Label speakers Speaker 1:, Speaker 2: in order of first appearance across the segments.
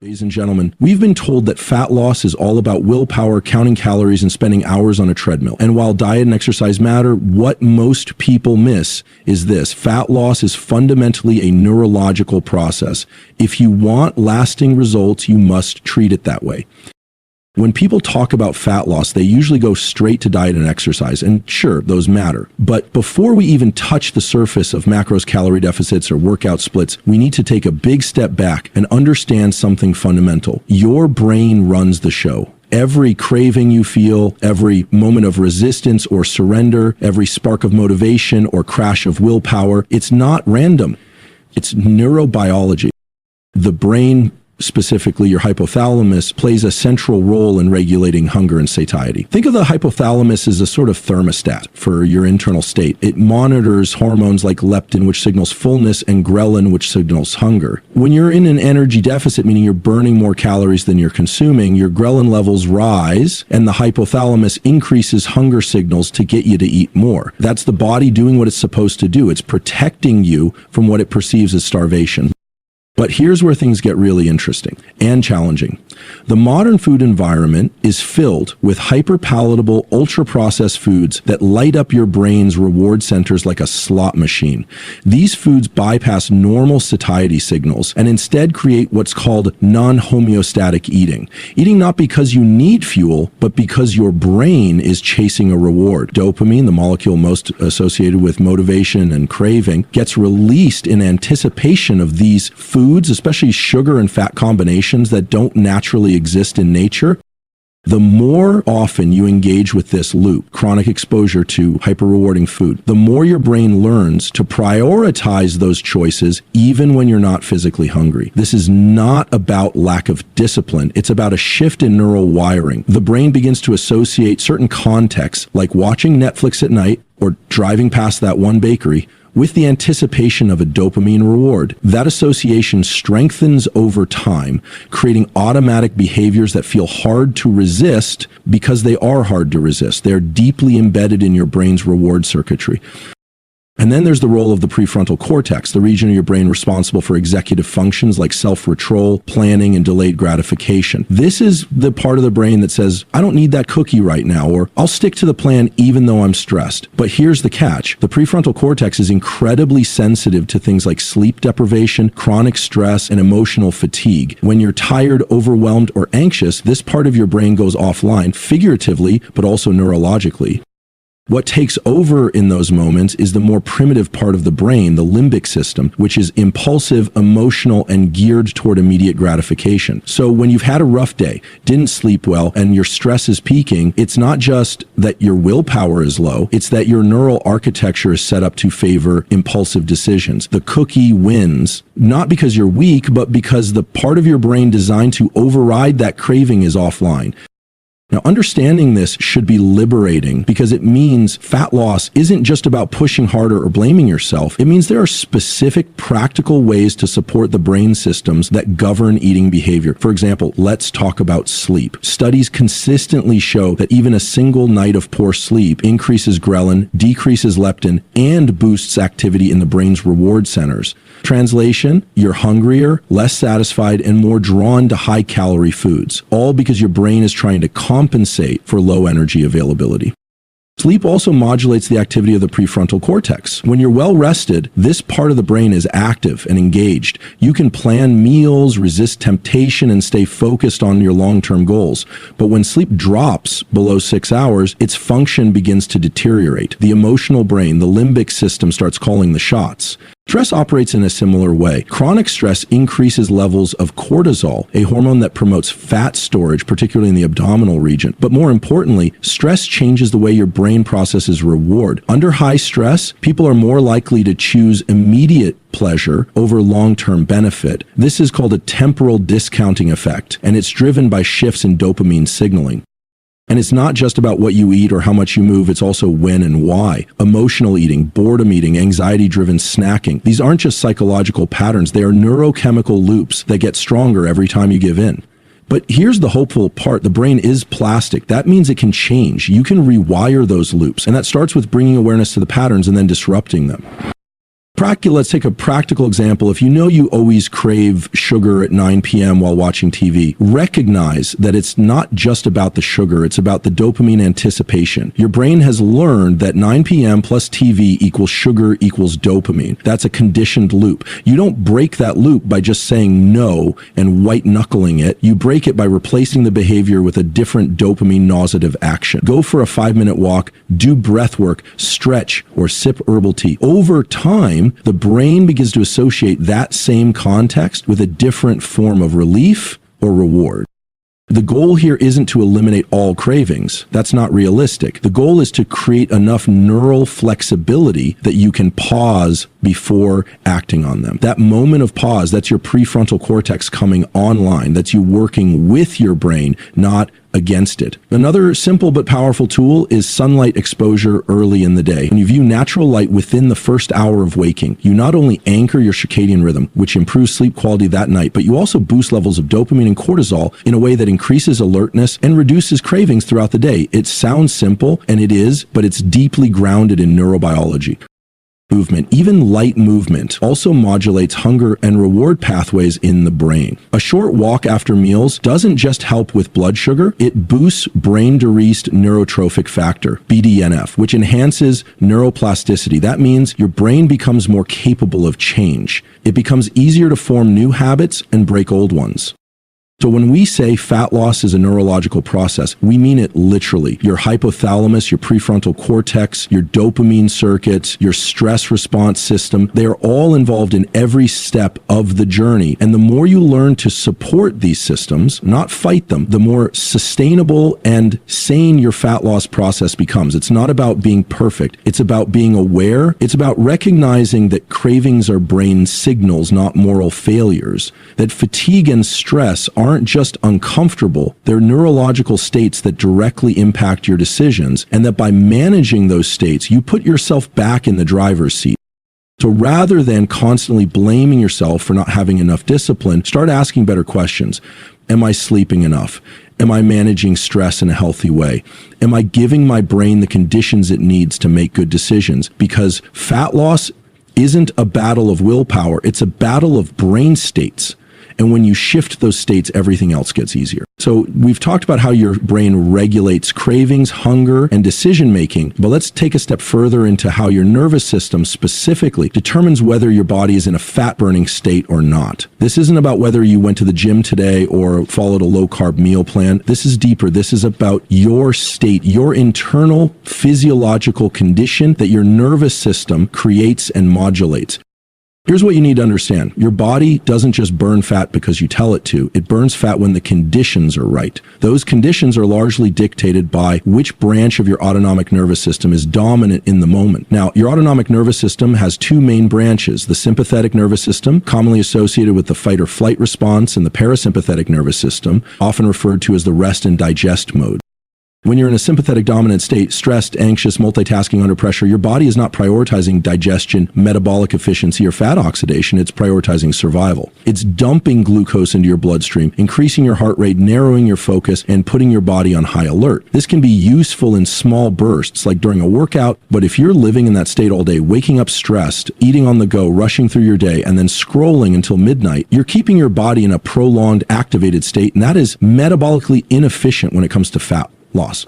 Speaker 1: Ladies and gentlemen, we've been told that fat loss is all about willpower, counting calories, and spending hours on a treadmill. And while diet and exercise matter, what most people miss is this. Fat loss is fundamentally a neurological process. If you want lasting results, you must treat it that way. When people talk about fat loss, they usually go straight to diet and exercise, and sure, those matter. But before we even touch the surface of macros, calorie deficits, or workout splits, we need to take a big step back and understand something fundamental. Your brain runs the show. Every craving you feel, every moment of resistance or surrender, every spark of motivation or crash of willpower, it's not random. It's neurobiology. The brain, specifically your hypothalamus, plays a central role in regulating hunger and satiety. Think of the hypothalamus as a sort of thermostat for your internal state. It monitors hormones like leptin, which signals fullness, and ghrelin, which signals hunger. When you're in an energy deficit, meaning you're burning more calories than you're consuming, your ghrelin levels rise, and the hypothalamus increases hunger signals to get you to eat more. That's the body doing what it's supposed to do. It's protecting you from what it perceives as starvation. But here's where things get really interesting and challenging. The modern food environment is filled with hyper-palatable, ultra-processed foods that light up your brain's reward centers like a slot machine. These foods bypass normal satiety signals and instead create what's called non-homeostatic eating. Eating not because you need fuel, but because your brain is chasing a reward. Dopamine, the molecule most associated with motivation and craving, gets released in anticipation of these foods, especially sugar and fat combinations that don't naturally exist in nature. The more often you engage with this loop, chronic exposure to hyper-rewarding food, the more your brain learns to prioritize those choices even when you're not physically hungry. This is not about lack of discipline. It's about a shift in neural wiring. The brain begins to associate certain contexts, like watching Netflix at night or driving past that one bakery, with the anticipation of a dopamine reward. That association strengthens over time, creating automatic behaviors that feel hard to resist because they are hard to resist. They're deeply embedded in your brain's reward circuitry. And then there's the role of the prefrontal cortex, the region of your brain responsible for executive functions like self-control, planning, and delayed gratification. This is the part of the brain that says, I don't need that cookie right now, or I'll stick to the plan even though I'm stressed. But here's the catch. The prefrontal cortex is incredibly sensitive to things like sleep deprivation, chronic stress, and emotional fatigue. When you're tired, overwhelmed, or anxious, this part of your brain goes offline, figuratively, but also neurologically. What takes over in those moments is the more primitive part of the brain, the limbic system, which is impulsive, emotional, and geared toward immediate gratification. So when you've had a rough day, didn't sleep well, and your stress is peaking, it's not just that your willpower is low, it's that your neural architecture is set up to favor impulsive decisions. The cookie wins, not because you're weak, but because the part of your brain designed to override that craving is offline. Now, understanding this should be liberating because it means fat loss isn't just about pushing harder or blaming yourself. It means there are specific practical ways to support the brain systems that govern eating behavior. For example, let's talk about sleep. Studies consistently show that even a single night of poor sleep increases ghrelin, decreases leptin, and boosts activity in the brain's reward centers. Translation, you're hungrier, less satisfied, and more drawn to high-calorie foods, all because your brain is trying to compensate for low energy availability. Sleep also modulates the activity of the prefrontal cortex. When you're well rested, this part of the brain is active and engaged. You can plan meals, resist temptation, and stay focused on your long-term goals. But when sleep drops below 6 hours, its function begins to deteriorate. The emotional brain, the limbic system, starts calling the shots. Stress operates in a similar way. Chronic stress increases levels of cortisol, a hormone that promotes fat storage, particularly in the abdominal region. But more importantly, stress changes the way your brain processes reward. Under high stress, people are more likely to choose immediate pleasure over long-term benefit. This is called a temporal discounting effect, and it's driven by shifts in dopamine signaling. And it's not just about what you eat or how much you move, it's also when and why. Emotional eating, boredom eating, anxiety-driven snacking. These aren't just psychological patterns, they are neurochemical loops that get stronger every time you give in. But here's the hopeful part. The brain is plastic. That means it can change. You can rewire those loops. And that starts with bringing awareness to the patterns and then disrupting them. Let's take a practical example. If you know you always crave sugar at 9 p.m. while watching TV, recognize that it's not just about the sugar, it's about the dopamine anticipation. Your brain has learned that 9 p.m. plus TV equals sugar equals dopamine. That's a conditioned loop. You don't break that loop by just saying no and white knuckling it. You break it by replacing the behavior with a different dopamine nauseative action. Go for a 5-minute walk, do breath work, stretch, or sip herbal tea. Over time, the brain begins to associate that same context with a different form of relief or reward. The goal here isn't to eliminate all cravings. That's not realistic. The goal is to create enough neural flexibility that you can pause before acting on them. That moment of pause, that's your prefrontal cortex coming online. That's you working with your brain, not against it. Another simple but powerful tool is sunlight exposure early in the day. When you view natural light within the first hour of waking, you not only anchor your circadian rhythm, which improves sleep quality that night, but you also boost levels of dopamine and cortisol in a way that increases alertness and reduces cravings throughout the day. It sounds simple, and it is, but it's deeply grounded in neurobiology. Movement, even light movement, also modulates hunger and reward pathways in the brain. A short walk after meals doesn't just help with blood sugar, it boosts brain-decreased neurotrophic factor, BDNF, which enhances neuroplasticity. That means your brain becomes more capable of change. It becomes easier to form new habits and break old ones. So when we say fat loss is a neurological process, we mean it literally. Your hypothalamus, your prefrontal cortex, your dopamine circuits, your stress response system, they are all involved in every step of the journey. And the more you learn to support these systems, not fight them, the more sustainable and sane your fat loss process becomes. It's not about being perfect. It's about being aware. It's about recognizing that cravings are brain signals, not moral failures. That fatigue and stress aren't just uncomfortable, they're neurological states that directly impact your decisions, and that by managing those states, you put yourself back in the driver's seat. So rather than constantly blaming yourself for not having enough discipline, start asking better questions. Am I sleeping enough? Am I managing stress in a healthy way? Am I giving my brain the conditions it needs to make good decisions? Because fat loss isn't a battle of willpower, it's a battle of brain states. And when you shift those states, everything else gets easier. So we've talked about how your brain regulates cravings, hunger, and decision-making, but let's take a step further into how your nervous system specifically determines whether your body is in a fat-burning state or not. This isn't about whether you went to the gym today or followed a low-carb meal plan. This is deeper. This is about your state, your internal physiological condition that your nervous system creates and modulates. Here's what you need to understand. Your body doesn't just burn fat because you tell it to. It burns fat when the conditions are right. Those conditions are largely dictated by which branch of your autonomic nervous system is dominant in the moment. Now, your autonomic nervous system has two main branches, the sympathetic nervous system, commonly associated with the fight or flight response, and the parasympathetic nervous system, often referred to as the rest and digest mode. When you're in a sympathetic dominant state, stressed, anxious, multitasking under pressure, your body is not prioritizing digestion, metabolic efficiency, or fat oxidation. It's prioritizing survival. It's dumping glucose into your bloodstream, increasing your heart rate, narrowing your focus, and putting your body on high alert. This can be useful in small bursts, like during a workout, but if you're living in that state all day, waking up stressed, eating on the go, rushing through your day, and then scrolling until midnight, you're keeping your body in a prolonged activated state, and that is metabolically inefficient when it comes to fat loss.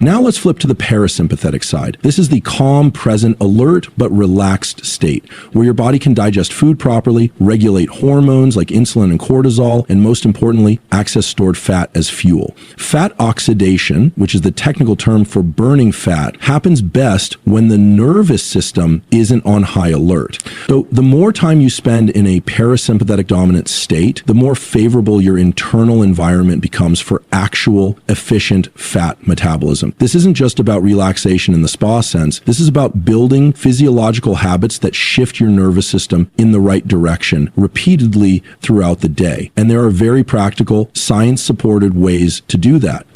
Speaker 1: Now let's flip to the parasympathetic side. This is the calm, present, alert, but relaxed state where your body can digest food properly, regulate hormones like insulin and cortisol, and most importantly, access stored fat as fuel. Fat oxidation, which is the technical term for burning fat, happens best when the nervous system isn't on high alert. So the more time you spend in a parasympathetic dominant state, the more favorable your internal environment becomes for actual efficient fat metabolism. This isn't just about relaxation in the spa sense. This is about building physiological habits that shift your nervous system in the right direction repeatedly throughout the day. And there are very practical, science-supported ways to do that.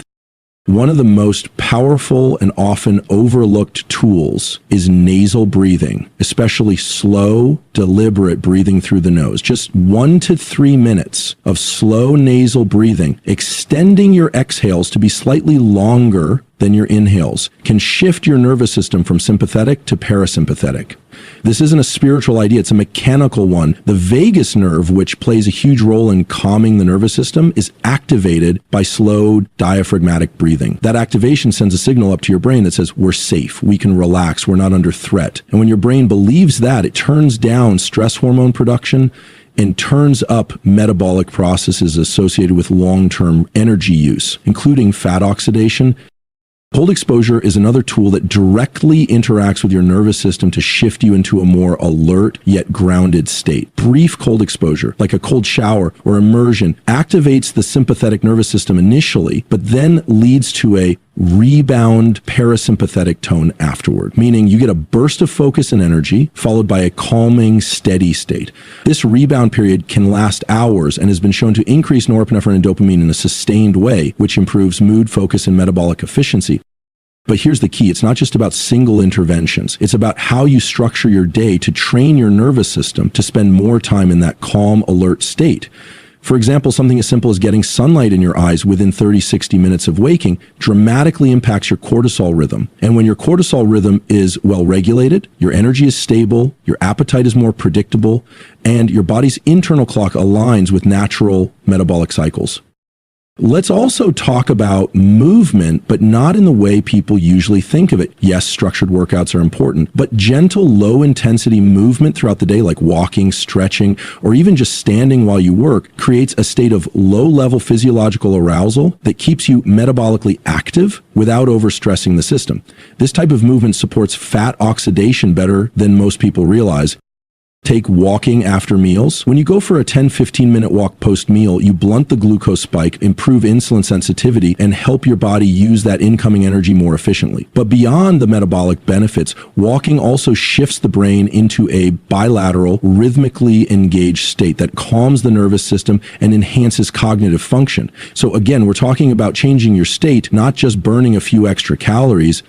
Speaker 1: One of the most powerful and often overlooked tools is nasal breathing, especially slow, deliberate breathing through the nose. Just 1 to 3 minutes of slow nasal breathing, extending your exhales to be slightly longer than your inhales, can shift your nervous system from sympathetic to parasympathetic. This isn't a spiritual idea, it's a mechanical one. The vagus nerve, which plays a huge role in calming the nervous system, is activated by slow diaphragmatic breathing. That activation sends a signal up to your brain that says, we're safe, we can relax, we're not under threat. And when your brain believes that, it turns down stress hormone production and turns up metabolic processes associated with long-term energy use, including fat oxidation. Cold exposure is another tool that directly interacts with your nervous system to shift you into a more alert yet grounded state. Brief cold exposure, like a cold shower or immersion, activates the sympathetic nervous system initially, but then leads to a rebound parasympathetic tone afterward, meaning you get a burst of focus and energy followed by a calming, steady state. This rebound period can last hours and has been shown to increase norepinephrine and dopamine in a sustained way, which improves mood, focus, and metabolic efficiency. But here's the key. It's not just about single interventions. It's about how you structure your day to train your nervous system to spend more time in that calm, alert state. For example, something as simple as getting sunlight in your eyes within 30-60 minutes of waking dramatically impacts your cortisol rhythm. And when your cortisol rhythm is well regulated, your energy is stable, your appetite is more predictable, and your body's internal clock aligns with natural metabolic cycles. Let's also talk about movement, but not in the way people usually think of it. Yes, structured workouts are important, but gentle, low-intensity movement throughout the day, like walking, stretching, or even just standing while you work, creates a state of low-level physiological arousal that keeps you metabolically active without overstressing the system. This type of movement supports fat oxidation better than most people realize. Take walking after meals. When you go for a 10-15 minute walk post-meal, you blunt the glucose spike, improve insulin sensitivity, and help your body use that incoming energy more efficiently. But beyond the metabolic benefits, walking also shifts the brain into a bilateral, rhythmically engaged state that calms the nervous system and enhances cognitive function. So again, we're talking about changing your state, not just burning a few extra calories.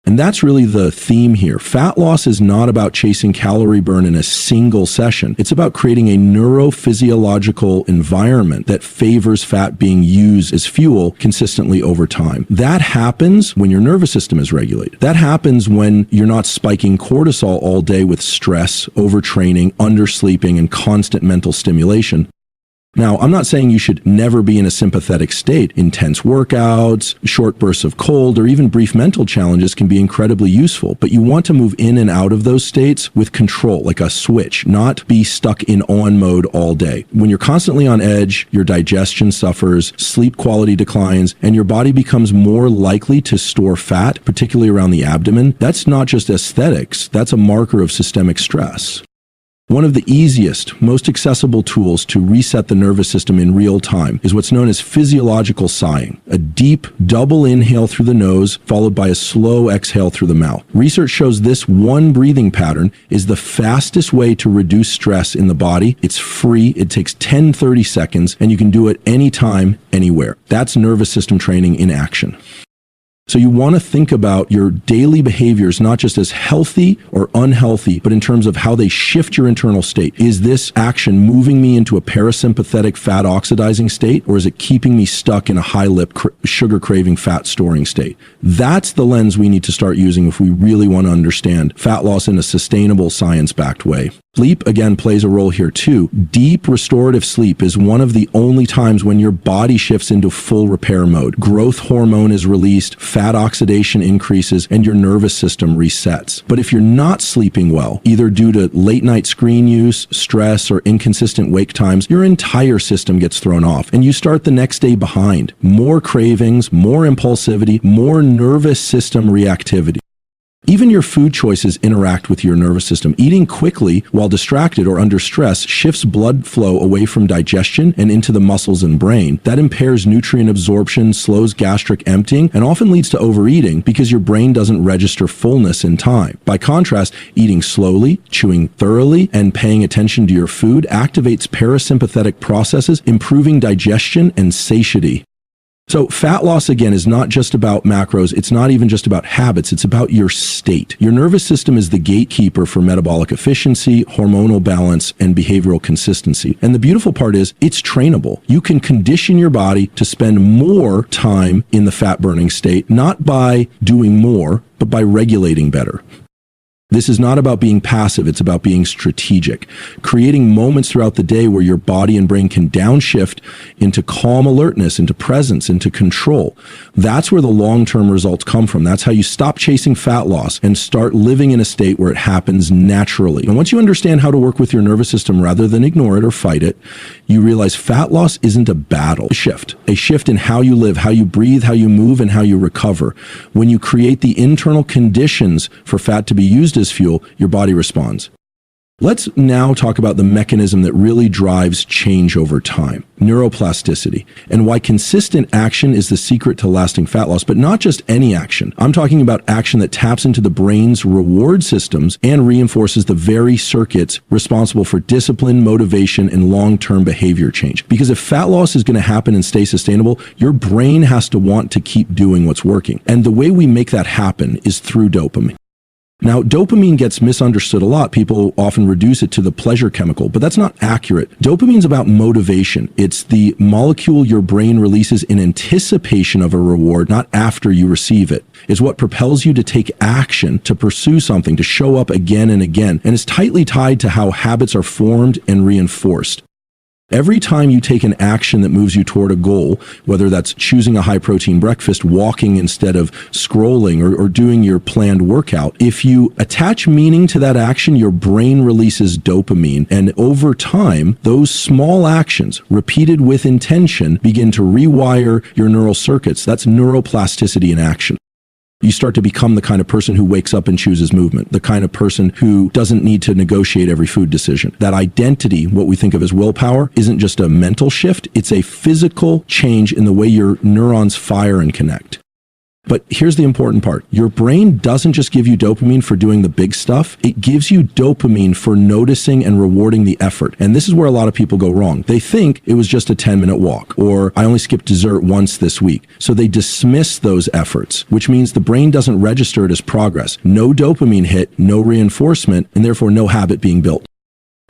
Speaker 1: And that's really the theme here. Fat loss is not about chasing calorie burn in a single session. It's about creating a neurophysiological environment that favors fat being used as fuel consistently over time. That happens when your nervous system is regulated. That happens when you're not spiking cortisol all day with stress, overtraining, undersleeping, and constant mental stimulation. Now, I'm not saying you should never be in a sympathetic state. Intense workouts, short bursts of cold, or even brief mental challenges can be incredibly useful, but you want to move in and out of those states with control, like a switch, not be stuck in on mode all day. When you're constantly on edge, your digestion suffers, sleep quality declines, and your body becomes more likely to store fat, particularly around the abdomen. That's not just aesthetics, that's a marker of systemic stress. One of the easiest, most accessible tools to reset the nervous system in real time is what's known as physiological sighing, a deep double inhale through the nose followed by a slow exhale through the mouth. Research shows this one breathing pattern is the fastest way to reduce stress in the body. It's free, it takes 10-30 seconds, and you can do it anytime, anywhere. That's nervous system training in action. So you want to think about your daily behaviors not just as healthy or unhealthy, but in terms of how they shift your internal state. Is this action moving me into a parasympathetic fat oxidizing state, or is it keeping me stuck in a high-lip sugar craving fat storing state? That's the lens we need to start using if we really want to understand fat loss in a sustainable, science-backed way. Sleep, again, plays a role here too. Deep restorative sleep is one of the only times when your body shifts into full repair mode. Growth hormone is released, fat oxidation increases, and your nervous system resets. But if you're not sleeping well, either due to late night screen use, stress, or inconsistent wake times, your entire system gets thrown off, and you start the next day behind. More cravings, more impulsivity, more nervous system reactivity. Even your food choices interact with your nervous system. Eating quickly while distracted or under stress shifts blood flow away from digestion and into the muscles and brain. That impairs nutrient absorption, slows gastric emptying, and often leads to overeating because your brain doesn't register fullness in time. By contrast, eating slowly, chewing thoroughly, and paying attention to your food activates parasympathetic processes, improving digestion and satiety. So fat loss, again, is not just about macros. It's not even just about habits. It's about your state. Your nervous system is the gatekeeper for metabolic efficiency, hormonal balance, and behavioral consistency. And the beautiful part is it's trainable. You can condition your body to spend more time in the fat burning state, not by doing more, but by regulating better. This is not about being passive, it's about being strategic, creating moments throughout the day where your body and brain can downshift into calm alertness, into presence, into control. That's where the long-term results come from. That's how you stop chasing fat loss and start living in a state where it happens naturally. And once you understand how to work with your nervous system rather than ignore it or fight it, you realize fat loss isn't a battle, a shift in how you live, how you breathe, how you move, and how you recover. When you create the internal conditions for fat to be used as fuel, your body responds. Let's now talk about the mechanism that really drives change over time, neuroplasticity, and why consistent action is the secret to lasting fat loss, but not just any action. I'm talking about action that taps into the brain's reward systems and reinforces the very circuits responsible for discipline, motivation, and long-term behavior change. Because if fat loss is going to happen and stay sustainable, your brain has to want to keep doing what's working. And the way we make that happen is through dopamine. Now, dopamine gets misunderstood a lot. People often reduce it to the pleasure chemical, but that's not accurate. Dopamine's about motivation. It's the molecule your brain releases in anticipation of a reward, not after you receive it. It's what propels you to take action, to pursue something, to show up again and again, and is tightly tied to how habits are formed and reinforced. Every time you take an action that moves you toward a goal, whether that's choosing a high-protein breakfast, walking instead of scrolling, or doing your planned workout, if you attach meaning to that action, your brain releases dopamine. And over time, those small actions, repeated with intention, begin to rewire your neural circuits. That's neuroplasticity in action. You start to become the kind of person who wakes up and chooses movement, the kind of person who doesn't need to negotiate every food decision. That identity, what we think of as willpower, isn't just a mental shift, it's a physical change in the way your neurons fire and connect. But here's the important part. Your brain doesn't just give you dopamine for doing the big stuff. It gives you dopamine for noticing and rewarding the effort. And this is where a lot of people go wrong. They think it was just a 10-minute walk, or I only skipped dessert once this week. So they dismiss those efforts, which means the brain doesn't register it as progress. No dopamine hit, no reinforcement, and therefore no habit being built.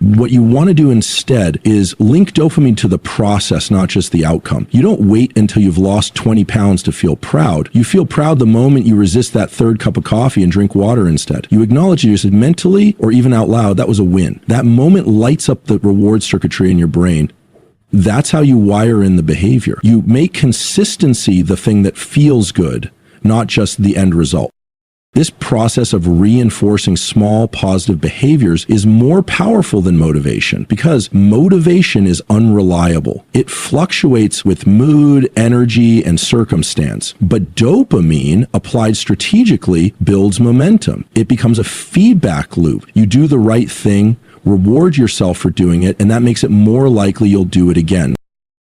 Speaker 1: What you want to do instead is link dopamine to the process, not just the outcome. You don't wait until you've lost 20 pounds to feel proud. You feel proud the moment you resist that third cup of coffee and drink water instead. You acknowledge you said mentally or even out loud, that was a win. That moment lights up the reward circuitry in your brain. That's how you wire in the behavior. You make consistency the thing that feels good, not just the end result. This process of reinforcing small positive behaviors is more powerful than motivation because motivation is unreliable. It fluctuates with mood, energy, and circumstance. But dopamine, applied strategically, builds momentum. It becomes a feedback loop. You do the right thing, reward yourself for doing it, and that makes it more likely you'll do it again.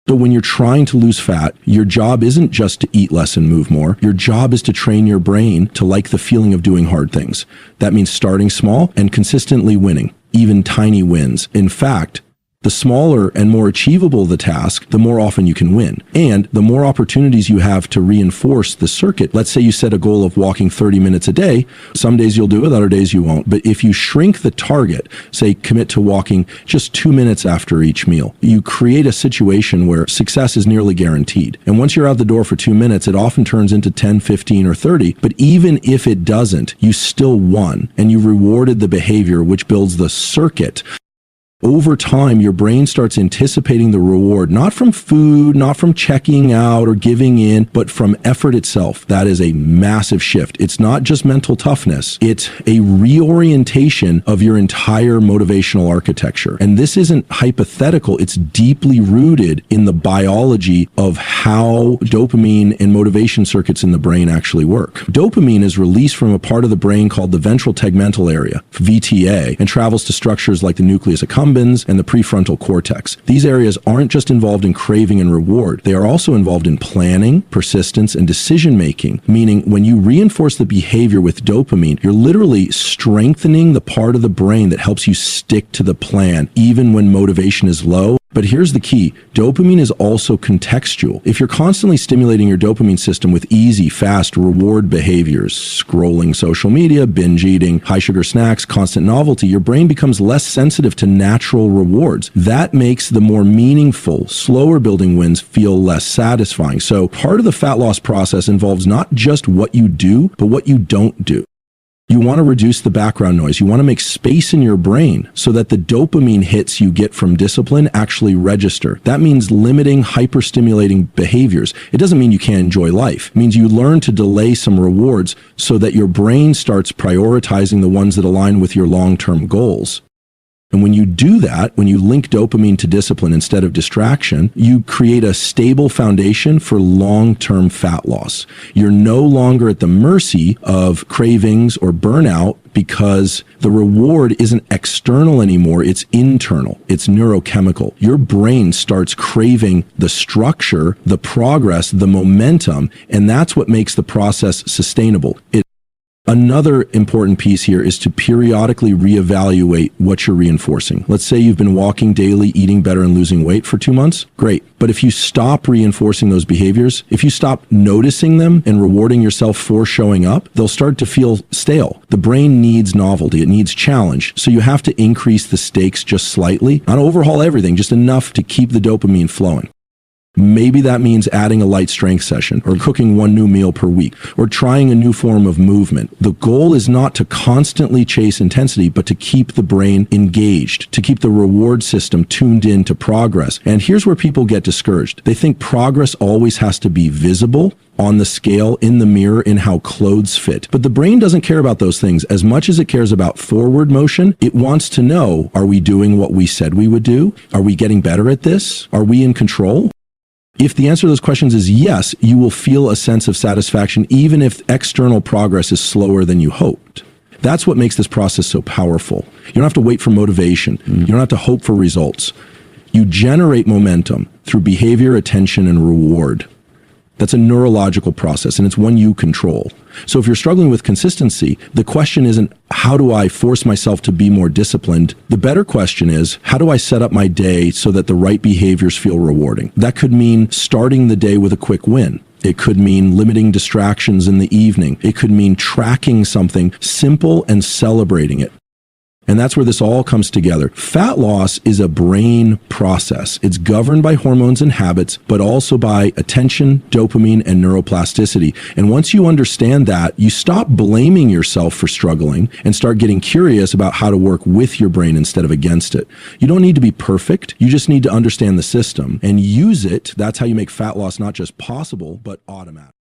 Speaker 1: So when you're trying to lose fat, your job isn't just to eat less and move more. Your job is to train your brain to like the feeling of doing hard things. That means starting small and consistently winning, even tiny wins. In fact, the smaller and more achievable the task, the more often you can win. And the more opportunities you have to reinforce the circuit. Let's say you set a goal of walking 30 minutes a day. Some days you'll do it, other days you won't. But if you shrink the target, say commit to walking just 2 minutes after each meal, you create a situation where success is nearly guaranteed. And once you're out the door for 2 minutes, it often turns into 10, 15, or 30. But even if it doesn't, you still won and you rewarded the behavior, which builds the circuit. Over time, your brain starts anticipating the reward, not from food, not from checking out or giving in, but from effort itself. That is a massive shift. It's not just mental toughness. It's a reorientation of your entire motivational architecture. And this isn't hypothetical. It's deeply rooted in the biology of how dopamine and motivation circuits in the brain actually work. Dopamine is released from a part of the brain called the ventral tegmental area, VTA, and travels to structures like the nucleus accumbens and the prefrontal cortex. These areas aren't just involved in craving and reward. They are also involved in planning, persistence, and decision-making, meaning when you reinforce the behavior with dopamine, you're literally strengthening the part of the brain that helps you stick to the plan, even when motivation is low. But here's the key. Dopamine is also contextual. If you're constantly stimulating your dopamine system with easy, fast reward behaviors, scrolling social media, binge eating, high sugar snacks, constant novelty, your brain becomes less sensitive to natural rewards. That makes the more meaningful, slower building wins feel less satisfying. So part of the fat loss process involves not just what you do, but what you don't do. You want to reduce the background noise. You want to make space in your brain so that the dopamine hits you get from discipline actually register. That means limiting hyperstimulating behaviors. It doesn't mean you can't enjoy life. It means you learn to delay some rewards so that your brain starts prioritizing the ones that align with your long-term goals. And when you do that, when you link dopamine to discipline instead of distraction, you create a stable foundation for long-term fat loss. You're no longer at the mercy of cravings or burnout because the reward isn't external anymore, it's internal, it's neurochemical. Your brain starts craving the structure, the progress, the momentum, and that's what makes the process sustainable. Another important piece here is to periodically reevaluate what you're reinforcing. Let's say you've been walking daily, eating better, and losing weight for 2 months. Great. But if you stop reinforcing those behaviors, if you stop noticing them and rewarding yourself for showing up, they'll start to feel stale. The brain needs novelty. It needs challenge. So you have to increase the stakes just slightly, not overhaul everything, just enough to keep the dopamine flowing. Maybe that means adding a light strength session or cooking one new meal per week or trying a new form of movement. The goal is not to constantly chase intensity, but to keep the brain engaged, to keep the reward system tuned in to progress. And here's where people get discouraged. They think progress always has to be visible on the scale, in the mirror, in how clothes fit. But the brain doesn't care about those things as much as it cares about forward motion. It wants to know, are we doing what we said we would do? Are we getting better at this? Are we in control? If the answer to those questions is yes, you will feel a sense of satisfaction even if external progress is slower than you hoped. That's what makes this process so powerful. You don't have to wait for motivation. You don't have to hope for results. You generate momentum through behavior, attention, and reward. That's a neurological process, and it's one you control. So if you're struggling with consistency, the question isn't, how do I force myself to be more disciplined? The better question is, how do I set up my day so that the right behaviors feel rewarding? That could mean starting the day with a quick win. It could mean limiting distractions in the evening. It could mean tracking something simple and celebrating it. And that's where this all comes together. Fat loss is a brain process. It's governed by hormones and habits, but also by attention, dopamine, and neuroplasticity. And once you understand that, you stop blaming yourself for struggling and start getting curious about how to work with your brain instead of against it. You don't need to be perfect. You just need to understand the system and use it. That's how you make fat loss not just possible, but automatic.